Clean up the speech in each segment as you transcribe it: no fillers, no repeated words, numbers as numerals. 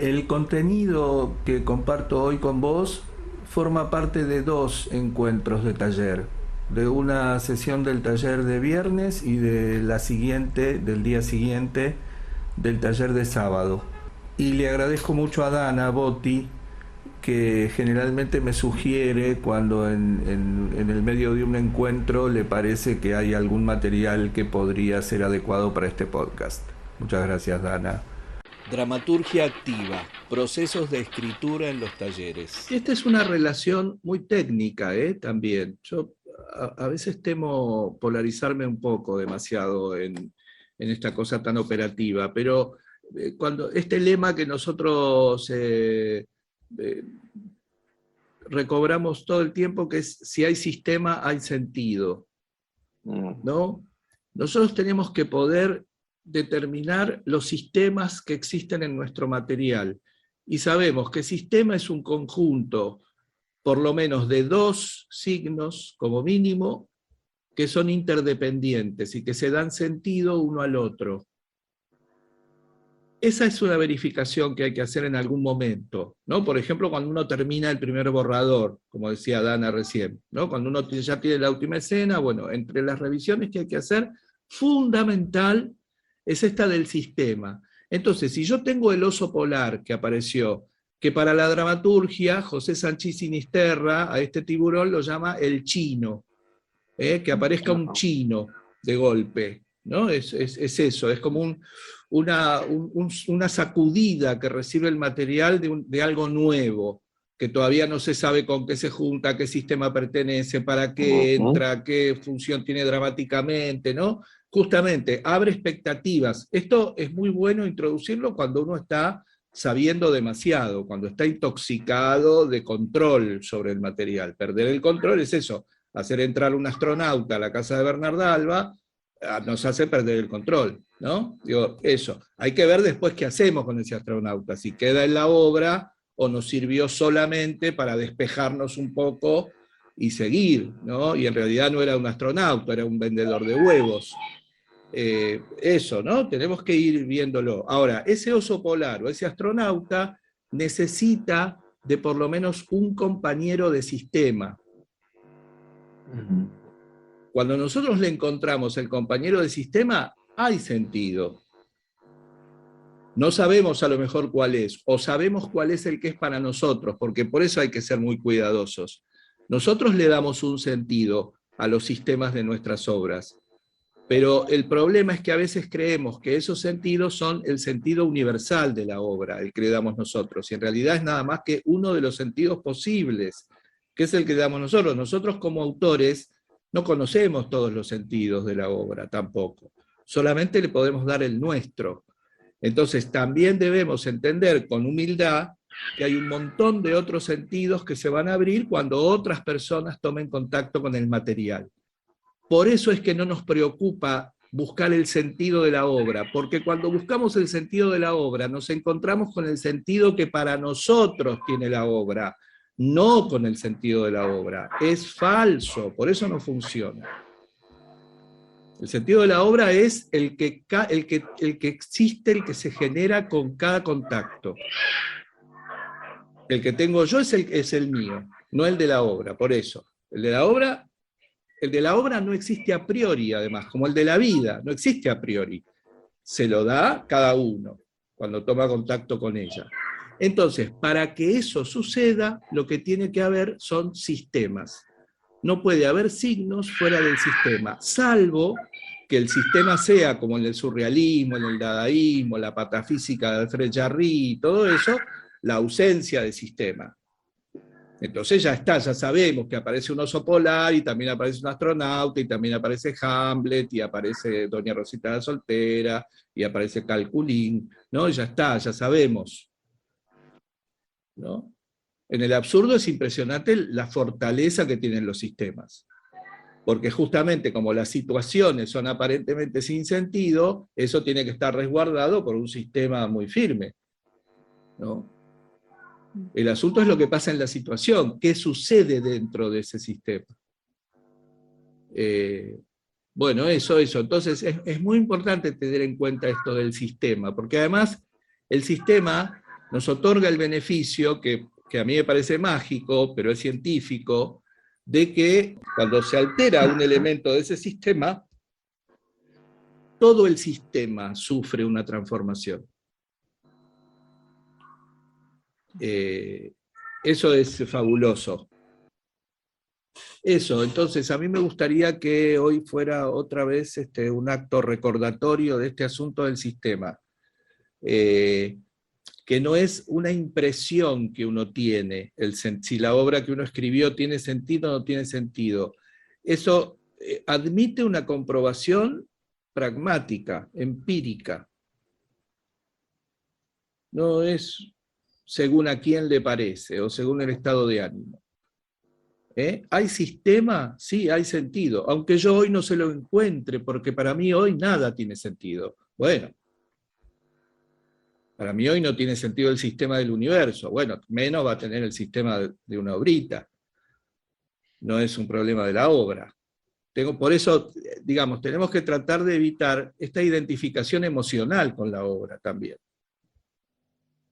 El contenido que comparto hoy con vos forma parte de dos encuentros de taller, de una sesión del taller de viernes y de la siguiente, del día siguiente, del taller de sábado. Y le agradezco mucho a Dana Botti, que generalmente me sugiere cuando en el medio de un encuentro le parece que hay algún material que podría ser adecuado para este podcast. Muchas gracias, Dana. Dramaturgia activa, procesos de escritura en los talleres. Esta es una relación muy técnica, también. Yo a veces temo polarizarme un poco demasiado en esta cosa tan operativa, pero cuando este lema que nosotros recobramos todo el tiempo, que es si hay sistema, hay sentido, ¿no? Nosotros tenemos que poder determinar los sistemas que existen en nuestro material. Y sabemos que sistema es un conjunto, por lo menos de dos signos, como mínimo, que son interdependientes y que se dan sentido uno al otro. Esa es una verificación que hay que hacer en algún momento, ¿no? Por ejemplo, cuando uno termina el primer borrador, como decía Dana recién, ¿no? Cuando uno ya tiene la última escena, bueno, entre las revisiones que hay que hacer, fundamental es esta del sistema. Entonces, si yo tengo el oso polar que apareció, que para la dramaturgia, José Sanchís Sinisterra, a este tiburón lo llama el chino, que aparezca un chino de golpe, ¿no? Es eso, es como una sacudida que recibe el material de algo nuevo, que todavía no se sabe con qué se junta, a qué sistema pertenece, para qué entra, qué función tiene dramáticamente, ¿no? Justamente, abre expectativas. Esto es muy bueno introducirlo cuando uno está sabiendo demasiado, cuando está intoxicado de control sobre el material. Perder el control es eso, hacer entrar un astronauta a la casa de Bernarda Alba nos hace perder el control, ¿no? Digo, eso. Hay que ver después qué hacemos con ese astronauta, si queda en la obra o nos sirvió solamente para despejarnos un poco y seguir, ¿no? Y en realidad no era un astronauta, era un vendedor de huevos. Eso, ¿no? Tenemos que ir viéndolo. Ahora, ese oso polar o ese astronauta necesita de por lo menos un compañero de sistema. Cuando nosotros le encontramos el compañero de sistema, hay sentido. No sabemos a lo mejor cuál es, o sabemos cuál es el que es para nosotros, porque por eso hay que ser muy cuidadosos. Nosotros le damos un sentido a los sistemas de nuestras obras, pero el problema es que a veces creemos que esos sentidos son el sentido universal de la obra, el que le damos nosotros, y en realidad es nada más que uno de los sentidos posibles, que es el que le damos nosotros. Nosotros como autores no conocemos todos los sentidos de la obra tampoco, solamente le podemos dar el nuestro. Entonces también debemos entender con humildad que hay un montón de otros sentidos que se van a abrir cuando otras personas tomen contacto con el material. Por eso es que no nos preocupa buscar el sentido de la obra, porque cuando buscamos el sentido de la obra nos encontramos con el sentido que para nosotros tiene la obra, no con el sentido de la obra. Es falso, por eso no funciona. El sentido de la obra es el que existe, el que se genera con cada contacto. El que tengo yo es el mío, no el de la obra, por eso. El de la obra no existe a priori, además, como el de la vida, no existe a priori. Se lo da cada uno cuando toma contacto con ella. Entonces, para que eso suceda, lo que tiene que haber son sistemas. No puede haber signos fuera del sistema, salvo que el sistema sea como el del surrealismo, el del dadaísmo, la patafísica de Alfred Jarry, todo eso, la ausencia de sistema. Entonces ya está, ya sabemos que aparece un oso polar y también aparece un astronauta y también aparece Hamlet y aparece Doña Rosita la Soltera y aparece Calculín, ¿no? Ya está, ya sabemos, ¿no? En el absurdo es impresionante la fortaleza que tienen los sistemas, porque justamente como las situaciones son aparentemente sin sentido, eso tiene que estar resguardado por un sistema muy firme, ¿no? El asunto es lo que pasa en la situación, qué sucede dentro de ese sistema. Bueno, eso. Entonces es muy importante tener en cuenta esto del sistema, porque además el sistema nos otorga el beneficio, que a mí me parece mágico, pero es científico, de que cuando se altera un elemento de ese sistema, todo el sistema sufre una transformación. Eso es fabuloso. Eso, entonces a mí me gustaría que hoy fuera otra vez un acto recordatorio de este asunto del sistema, que no es una impresión que uno tiene, si la obra que uno escribió tiene sentido o no tiene sentido. Eso admite una comprobación pragmática, empírica. No es según a quién le parece o según el estado de ánimo. ¿Hay sistema? Sí, hay sentido, aunque yo hoy no se lo encuentre, porque para mí hoy nada tiene sentido. Bueno, para mí hoy no tiene sentido el sistema del universo, bueno, menos va a tener el sistema de una obrita. No es un problema de la obra. Por eso, digamos, tenemos que tratar de evitar esta identificación emocional con la obra también,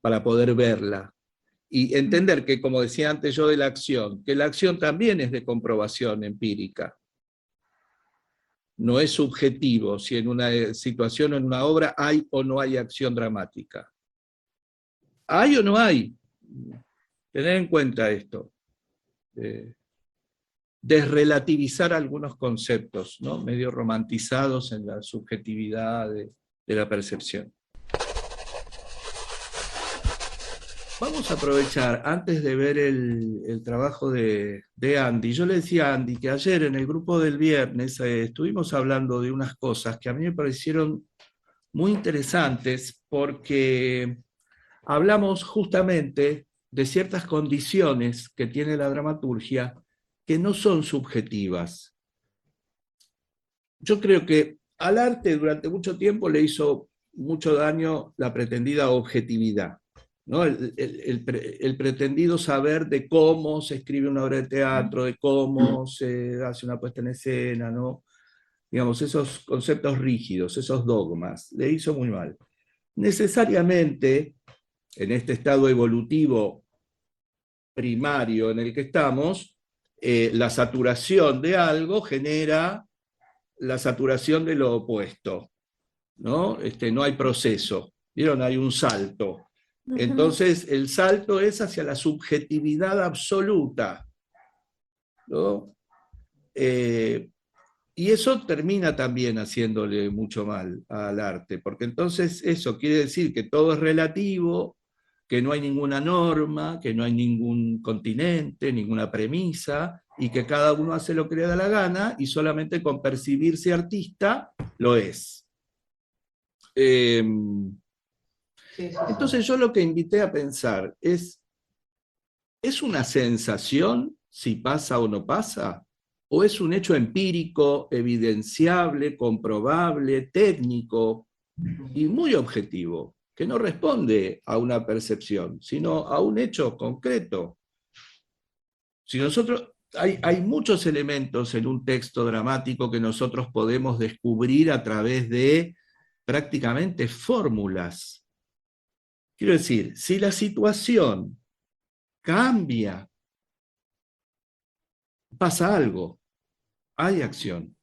para poder verla. Y entender que, como decía antes yo de la acción, que la acción también es de comprobación empírica. No es subjetivo si en una situación o en una obra hay o no hay acción dramática. ¿Hay o no hay? Tener en cuenta esto. Desrelativizar algunos conceptos, ¿no? Medio romantizados en la subjetividad de la percepción. Vamos a aprovechar, antes de ver el trabajo de Andy, yo le decía a Andy que ayer en el grupo del viernes estuvimos hablando de unas cosas que a mí me parecieron muy interesantes, porque hablamos justamente de ciertas condiciones que tiene la dramaturgia que no son subjetivas. Yo creo que al arte durante mucho tiempo le hizo mucho daño la pretendida objetividad, ¿no? El pretendido saber de cómo se escribe una obra de teatro, de cómo se hace una puesta en escena, ¿no? Digamos, esos conceptos rígidos, esos dogmas, le hizo muy mal. Necesariamente, en este estado evolutivo primario en el que estamos, la saturación de algo genera la saturación de lo opuesto, ¿no? No hay proceso, ¿vieron? Hay un salto. Entonces, el salto es hacia la subjetividad absoluta, ¿no? Y eso termina también haciéndole mucho mal al arte, porque entonces eso quiere decir que todo es relativo, que no hay ninguna norma, que no hay ningún continente, ninguna premisa, y que cada uno hace lo que le da la gana, y solamente con percibirse artista lo es. Entonces yo lo que invité a pensar ¿es una sensación si pasa o no pasa? ¿O es un hecho empírico, evidenciable, comprobable, técnico y muy objetivo, que no responde a una percepción, sino a un hecho concreto? Si nosotros, hay muchos elementos en un texto dramático que nosotros podemos descubrir a través de prácticamente fórmulas. Quiero decir, si la situación cambia, pasa algo, hay acción.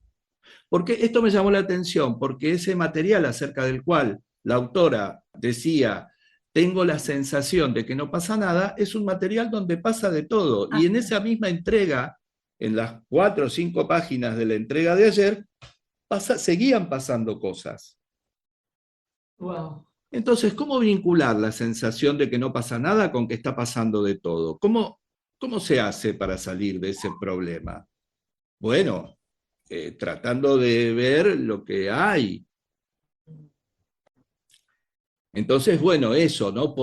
Porque esto me llamó la atención, porque ese material acerca del cual la autora decía, tengo la sensación de que no pasa nada, es un material donde pasa de todo. Y en esa misma entrega, en las 4 o 5 páginas de la entrega de ayer, seguían pasando cosas. Wow. Entonces, ¿cómo vincular la sensación de que no pasa nada con que está pasando de todo? ¿Cómo se hace para salir de ese problema? Bueno, tratando de ver lo que hay. Entonces, bueno, eso, ¿no?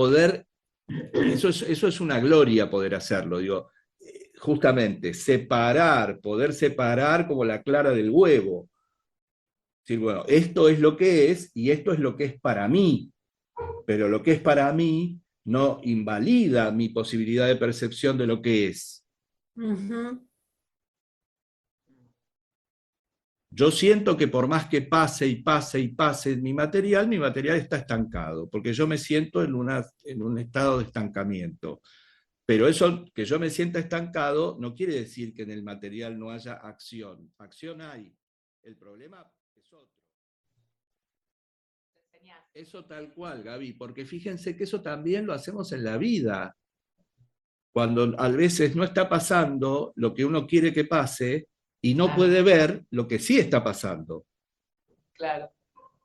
Eso es una gloria poder hacerlo, digo, justamente, poder separar como la clara del huevo. Decir, bueno, esto es lo que es y esto es lo que es para mí, pero lo que es para mí no invalida mi posibilidad de percepción de lo que es. Yo siento que por más que pase y pase y pase mi material está estancado, porque yo me siento en un estado de estancamiento. Pero eso, que yo me sienta estancado, no quiere decir que en el material no haya acción. Acción hay. El problema es otro. Eso tal cual, Gaby, porque fíjense que eso también lo hacemos en la vida. Cuando a veces no está pasando lo que uno quiere que pase y no puede ver lo que sí está pasando. Claro,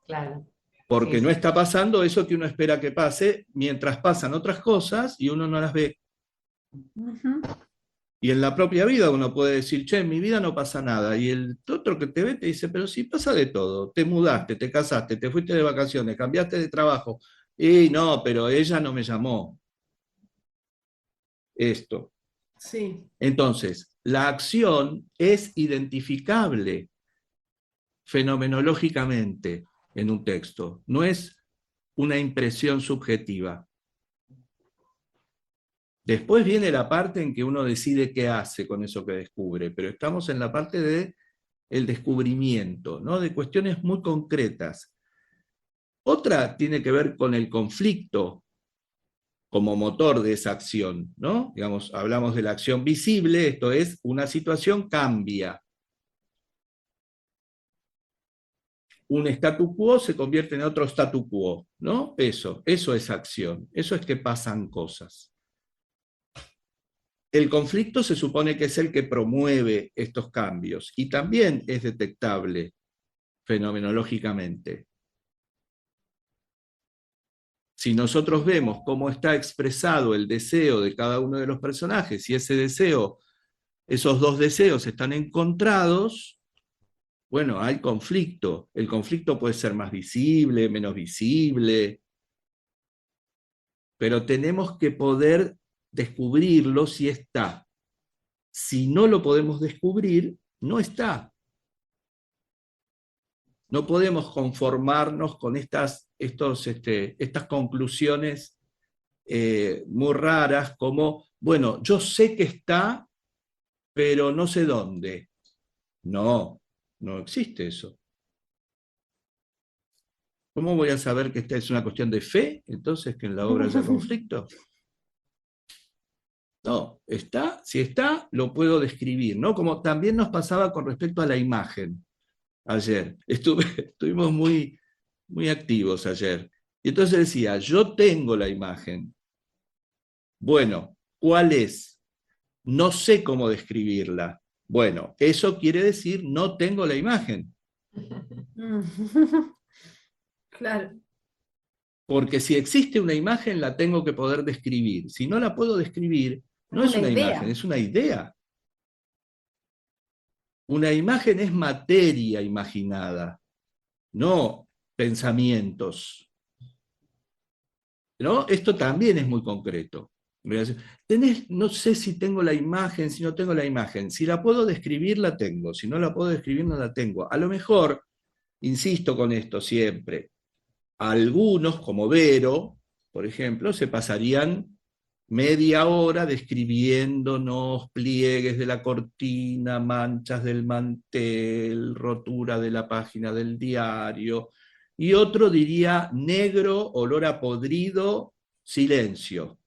claro. Porque Sí, no sí. está pasando eso que uno espera que pase, mientras pasan otras cosas y uno no las ve. Ujú. Y en la propia vida uno puede decir, che, en mi vida no pasa nada. Y el otro que te ve te dice, pero sí pasa de todo. Te mudaste, te casaste, te fuiste de vacaciones, cambiaste de trabajo. Y no, pero ella no me llamó. Esto. Sí. Entonces, la acción es identificable fenomenológicamente en un texto. No es una impresión subjetiva. Después viene la parte en que uno decide qué hace con eso que descubre, pero estamos en la parte de el descubrimiento, ¿no? De cuestiones muy concretas. Otra tiene que ver con el conflicto como motor de esa acción, ¿no? Digamos, hablamos de la acción visible, esto es, una situación cambia. Un statu quo se convierte en otro statu quo, ¿no? Eso es acción, eso es que pasan cosas. El conflicto se supone que es el que promueve estos cambios y también es detectable fenomenológicamente. Si nosotros vemos cómo está expresado el deseo de cada uno de los personajes y ese deseo, esos dos deseos están encontrados, bueno, hay conflicto. El conflicto puede ser más visible, menos visible, pero tenemos que poder descubrirlo si está. Si no lo podemos descubrir, no está. No podemos conformarnos con estas conclusiones muy raras como, bueno, yo sé que está, pero no sé dónde. No, no existe eso. ¿Cómo voy a saber que esta es una cuestión de fe, entonces, que en la obra haya conflicto? No, está, si está, lo puedo describir, ¿no? Como también nos pasaba con respecto a la imagen ayer. Estuvimos muy activos ayer. Y entonces decía, yo tengo la imagen. Bueno, ¿cuál es? No sé cómo describirla. Bueno, eso quiere decir no tengo la imagen. Claro. Porque si existe una imagen, la tengo que poder describir. Si no la puedo describir, no es Una una imagen, idea. es una idea. Una imagen es materia imaginada, no pensamientos. ¿No? Esto también es muy concreto. No sé si tengo la imagen, si no tengo la imagen. Si la puedo describir, la tengo. Si no la puedo describir, no la tengo. A lo mejor, insisto con esto siempre, algunos, como Vero, por ejemplo, se pasarían media hora describiéndonos pliegues de la cortina, manchas del mantel, rotura de la página del diario, y otro diría negro, olor a podrido, silencio.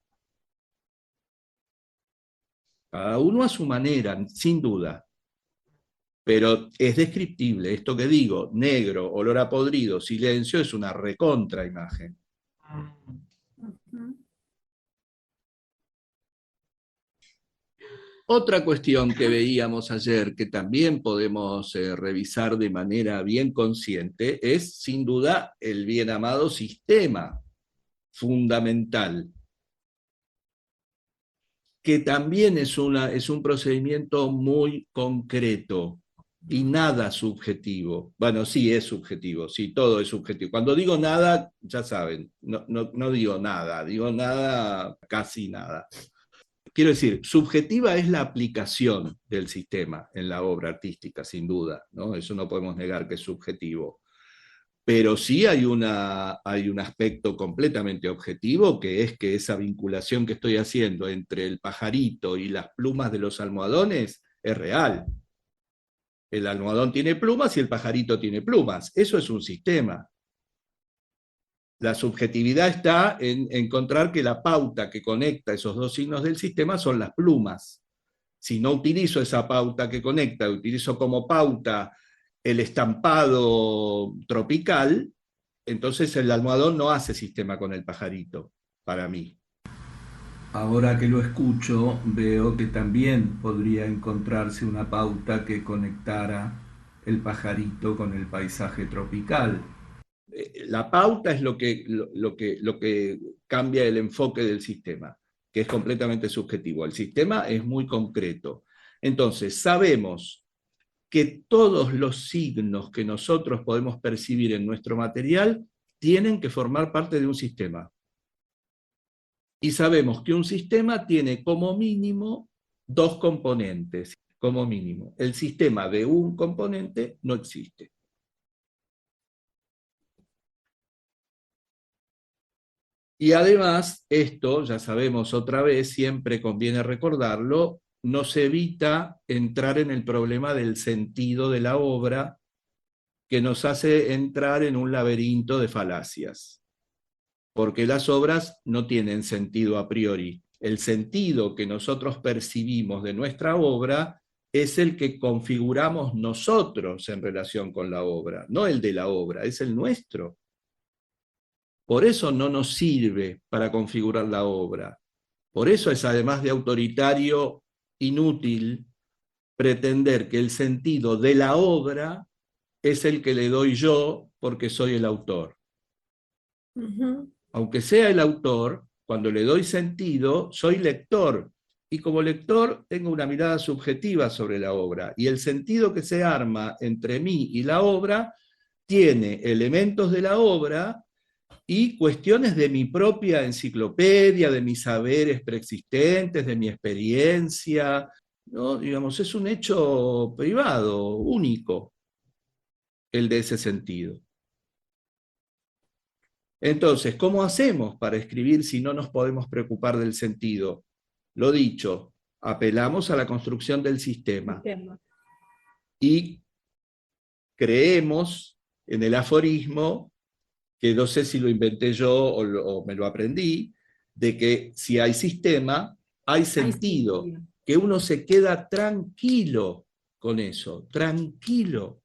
Cada uno a su manera, sin duda. Pero es descriptible. Esto que digo, negro, olor a podrido, silencio, es una recontra imagen. Ujú. Otra cuestión que veíamos ayer, que también podemos revisar de manera bien consciente, es sin duda el bien amado sistema fundamental, que también es un procedimiento muy concreto y nada subjetivo. Bueno, sí es subjetivo, sí, todo es subjetivo. Cuando digo nada, ya saben, no digo nada, digo nada, casi nada. Quiero decir, subjetiva es la aplicación del sistema en la obra artística, sin duda, ¿no? Eso no podemos negar que es subjetivo. Pero sí hay un aspecto completamente objetivo, que es que esa vinculación que estoy haciendo entre el pajarito y las plumas de los almohadones es real. El almohadón tiene plumas y el pajarito tiene plumas. Eso es un sistema. La subjetividad está en encontrar que la pauta que conecta esos dos signos del sistema son las plumas. Si no utilizo esa pauta que conecta, utilizo como pauta el estampado tropical, entonces el almohadón no hace sistema con el pajarito, para mí. Ahora que lo escucho, veo que también podría encontrarse una pauta que conectara el pajarito con el paisaje tropical. La pauta es lo que cambia el enfoque del sistema, que es completamente subjetivo. El sistema es muy concreto. Entonces, sabemos que todos los signos que nosotros podemos percibir en nuestro material tienen que formar parte de un sistema. Y sabemos que un sistema tiene como mínimo dos componentes, como mínimo. El sistema de un componente no existe. Y además, esto, ya sabemos otra vez, siempre conviene recordarlo, nos evita entrar en el problema del sentido de la obra, que nos hace entrar en un laberinto de falacias. Porque las obras no tienen sentido a priori. El sentido que nosotros percibimos de nuestra obra es el que configuramos nosotros en relación con la obra, no el de la obra, es el nuestro. Por eso no nos sirve para configurar la obra. Por eso es, además de autoritario, inútil pretender que el sentido de la obra es el que le doy yo porque soy el autor. Aunque sea el autor, cuando le doy sentido, soy lector. Y como lector tengo una mirada subjetiva sobre la obra. Y el sentido que se arma entre mí y la obra tiene elementos de la obra y cuestiones de mi propia enciclopedia, de mis saberes preexistentes, de mi experiencia, ¿no? Digamos, es un hecho privado, único, el de ese sentido. Entonces, ¿cómo hacemos para escribir si no nos podemos preocupar del sentido? Lo dicho, apelamos a la construcción del sistema. Y creemos en el aforismo, que no sé si lo inventé yo o me lo aprendí, de que si hay sistema, hay sentido, que uno se queda tranquilo con eso, tranquilo.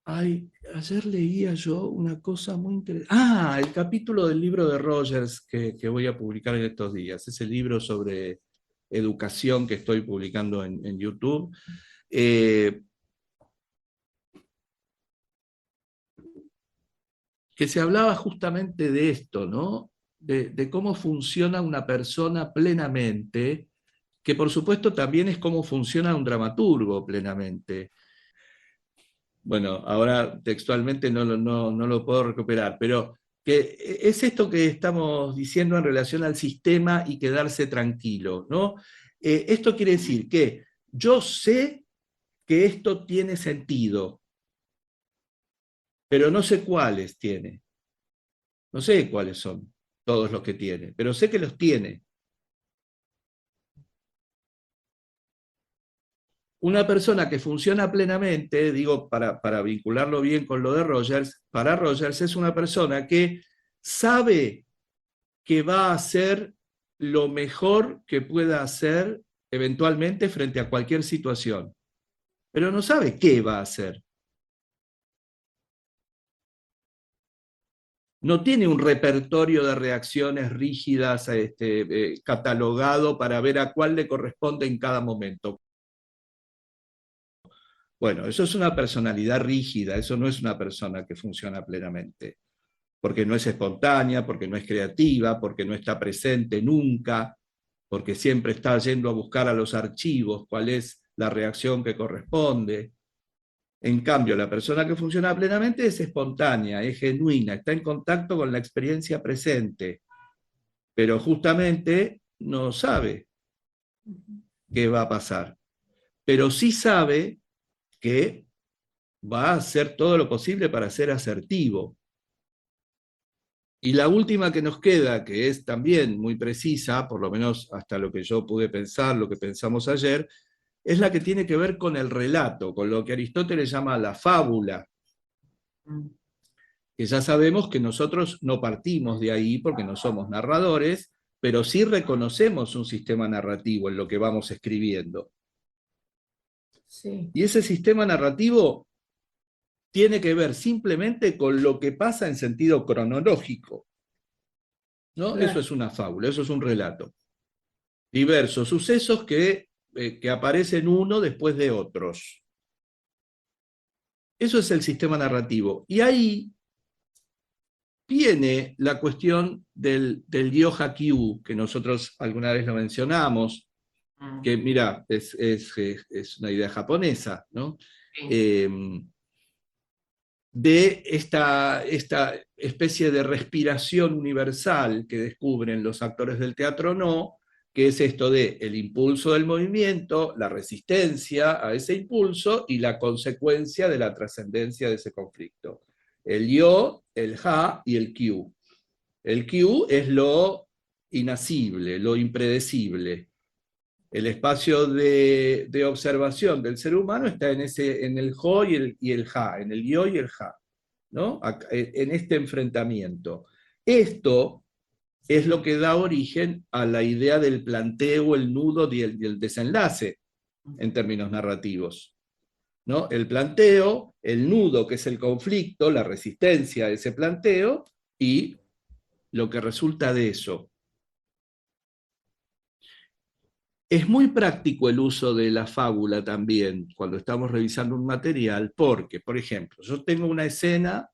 Ay, ayer leía yo una cosa muy interesante. El capítulo del libro de Rogers que voy a publicar en estos días. Ese libro sobre educación que estoy publicando en YouTube. Que se hablaba justamente de esto, ¿no? De cómo funciona una persona plenamente, que por supuesto también es cómo funciona un dramaturgo plenamente. Bueno, ahora textualmente no lo puedo recuperar, pero que es esto que estamos diciendo en relación al sistema y quedarse tranquilo, ¿no? Esto quiere decir que yo sé que esto tiene sentido, pero no sé cuáles tiene. No sé cuáles son todos los que tiene, pero sé que los tiene. Una persona que funciona plenamente, digo, para vincularlo bien con lo de Rogers, para Rogers es una persona que sabe que va a hacer lo mejor que pueda hacer eventualmente frente a cualquier situación, pero no sabe qué va a hacer. No tiene un repertorio de reacciones rígidas catalogado para ver a cuál le corresponde en cada momento. Bueno, eso es una personalidad rígida, eso no es una persona que funciona plenamente, porque no es espontánea, porque no es creativa, porque no está presente nunca, porque siempre está yendo a buscar a los archivos cuál es la reacción que corresponde. En cambio, la persona que funciona plenamente es espontánea, es genuina, está en contacto con la experiencia presente, pero justamente no sabe qué va a pasar, pero sí sabe que va a hacer todo lo posible para ser asertivo. Y la última que nos queda, que es también muy precisa, por lo menos hasta lo que yo pude pensar, lo que pensamos ayer, es la que tiene que ver con el relato, con lo que Aristóteles llama la fábula, que ya sabemos que nosotros no partimos de ahí porque no somos narradores, pero sí reconocemos un sistema narrativo en lo que vamos escribiendo. Sí, Y ese sistema narrativo tiene que ver simplemente con lo que pasa en sentido cronológico, ¿no? claro. Eso es una fábula, eso es un relato. Diversos sucesos que aparecen uno después de otros. Eso es el sistema narrativo. Y ahí viene la cuestión del Ryohakyu, que nosotros alguna vez lo mencionamos, que mira, es una idea japonesa, ¿no? De esta especie de respiración universal que descubren los actores del teatro no, que es esto de el impulso del movimiento, la resistencia a ese impulso y la consecuencia de la trascendencia de ese conflicto. El yo, el ha y el kyu. El kyu es lo inasible, lo impredecible. El espacio de observación del ser humano está en el ho y el ha, en el yo y el ha, ¿no? En este enfrentamiento. Esto es lo que da origen a la idea del planteo, el nudo y el desenlace en términos narrativos, ¿no? El planteo, el nudo, que es el conflicto, la resistencia a ese planteo, y lo que resulta de eso. Es muy práctico el uso de la fábula también cuando estamos revisando un material, porque, por ejemplo, yo tengo una escena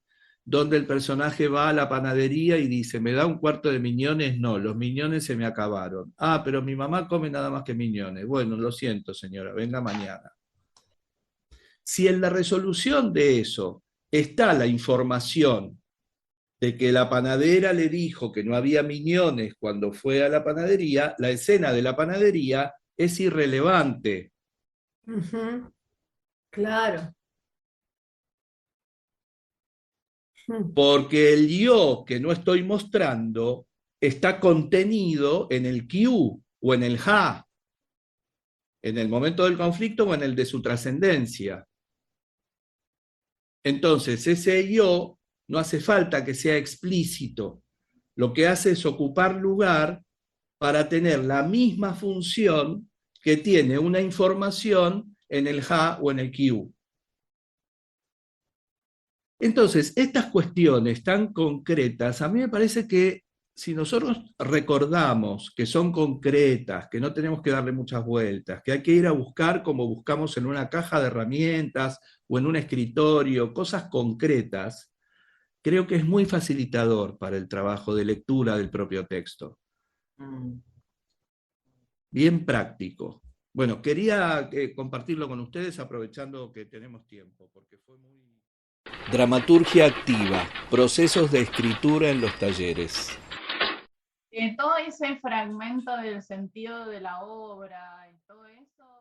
donde el personaje va a la panadería y dice, ¿me da un cuarto de miñones? No, los miñones se me acabaron. Ah, pero mi mamá come nada más que miñones. Bueno, lo siento, señora, venga mañana. Si en la resolución de eso está la información de que la panadera le dijo que no había miñones cuando fue a la panadería, la escena de la panadería es irrelevante. Ujú, claro. Porque el yo que no estoy mostrando está contenido en el Q o en el ha, en el momento del conflicto o en el de su trascendencia. Entonces, ese yo no hace falta que sea explícito. Lo que hace es ocupar lugar para tener la misma función que tiene una información en el ha o en el Q. Entonces, estas cuestiones tan concretas, a mí me parece que si nosotros recordamos que son concretas, que no tenemos que darle muchas vueltas, que hay que ir a buscar como buscamos en una caja de herramientas o en un escritorio, cosas concretas, creo que es muy facilitador para el trabajo de lectura del propio texto. Bien práctico. Bueno, quería compartirlo con ustedes aprovechando que tenemos tiempo, porque fue muy... Dramaturgia activa, procesos de escritura en los talleres. Todo ese fragmento del sentido de la obra y todo eso